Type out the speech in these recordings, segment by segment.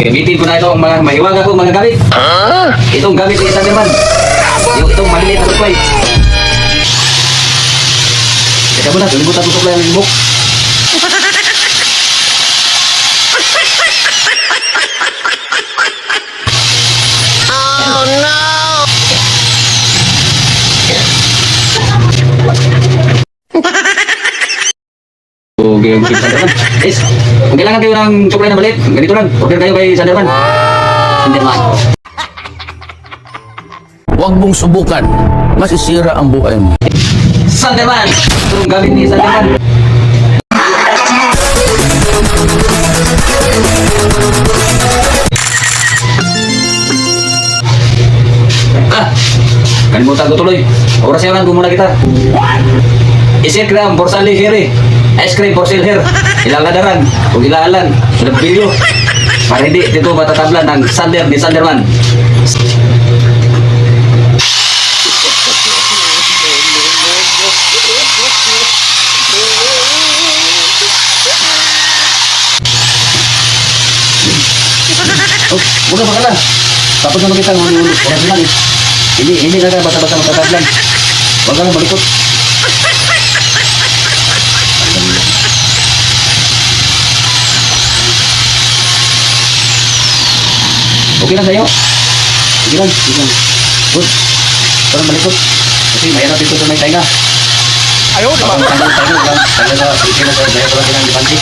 Gamitin ko na ito ang mga mahiwaga ko mga gamit. Itong gamit ni Thunderman. Itong maliliit na supply. Teka muna, tulibutan ko supply ang limbok. Oh no! Okay, okay, Thunderman. Yes, kung kailangan kayo ng supply na maliit, ganito lang. Order kayo kay Thunderman. Thunderman. Huwag mong subukan. Masisira ang buhay mo. Thunderman! Itong gamit ni Thunderman. Kalimutan ko tuloy. Oras yaman ko muna kita. Isit gram, borsali hiri. Ice cream, porcel hair. Ilaladaran, kung ilaalan. Nagbilyo. Para hindi dito matatablan ng Thunder ni Thunderman. Oh, muna pa ka na. Tapos naman kita ng oras lang. Hindi na ka basta-basta matatablan. Huwag ka lang malikot. Okay lang sa'yo. Sige lang, sige lang. Good. Parang malikot. Kasi mahirap dito sa may tainga. Ayaw, di ba? Tanggal na, sige na sa dahil ko lang silang dipansi.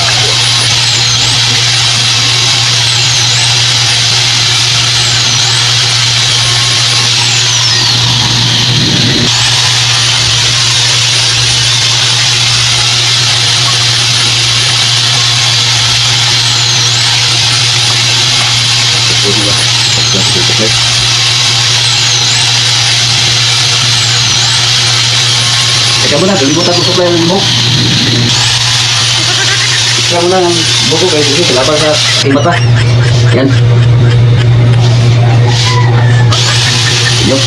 Teka muna, tulibutan ko supply ng buhok. Teka muna ng buko kayo sige, laban sa aking mata. Yan. Yup.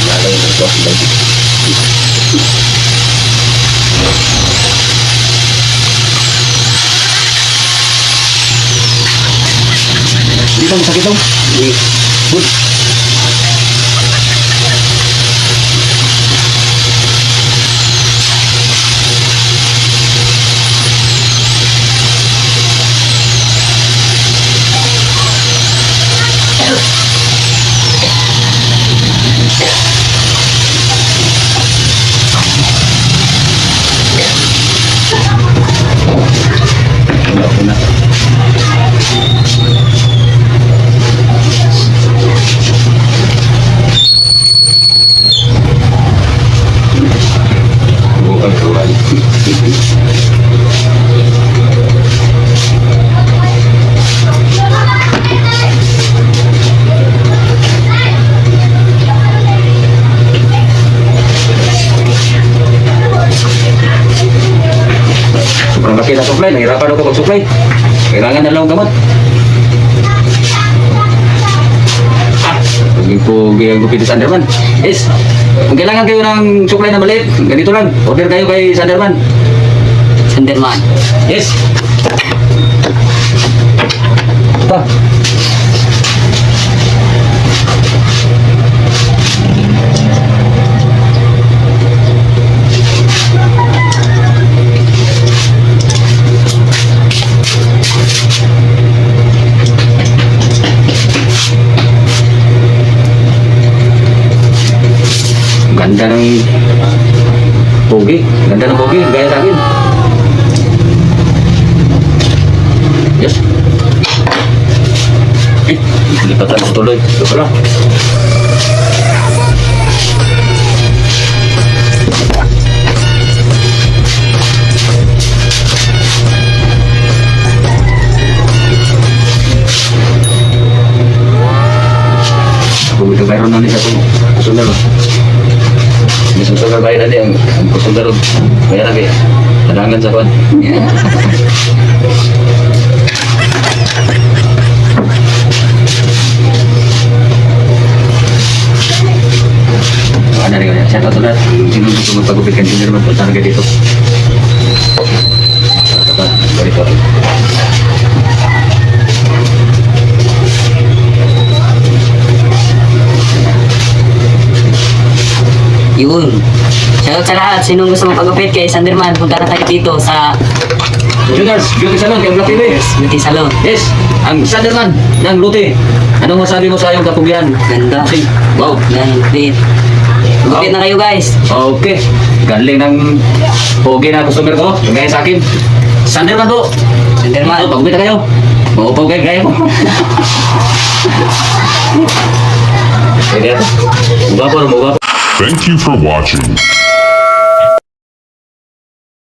Lalay na ito. Hindi ba masakit daw? Good. Una. Sobrang laki na supply, nahirapan ako mag-supply. Kailangan na lang gamot. Pugi-pugi ang gupit ni Thunderman. Yes, kung kailangan kayo ng supply na maliit, ganito lang. Order kayo kay Thunderman. Thunderman. Yes. Ito. Ganda ng pogi. Ganda ng pogi. Gaya sa akin. Yes. Lipatan ko tuloy. Ito pala. Bumito bayro na niya sa susunod. May susunod bayro na niya ang susunod. Kaya na kaya. Tadangan sa kwan. Ano rin kaya? Shout out ulit. Sino gusto magpagupit kan sino naman punta na kayo dito. Ganito. Yun. Shoutout sa lahat. Sinong gusto magpagupit kay Sanderman, punta na tayo dito sa Juniors, beauty salon, kay Black TV. Beauty Salon. Yes, ang Sanderman ng Lute. Anong masabi mo sa iyong kapugian? Ganda. Wow. Gupit. Gupit na kayo guys. Okay. Galing ng pogi na customer ko. Yung gaya sa akin. Sanderman po. Sanderman. Pagupit na kayo. Maupaw kayo gaya mo. Pwede ito. Mugapon. Thank you for watching.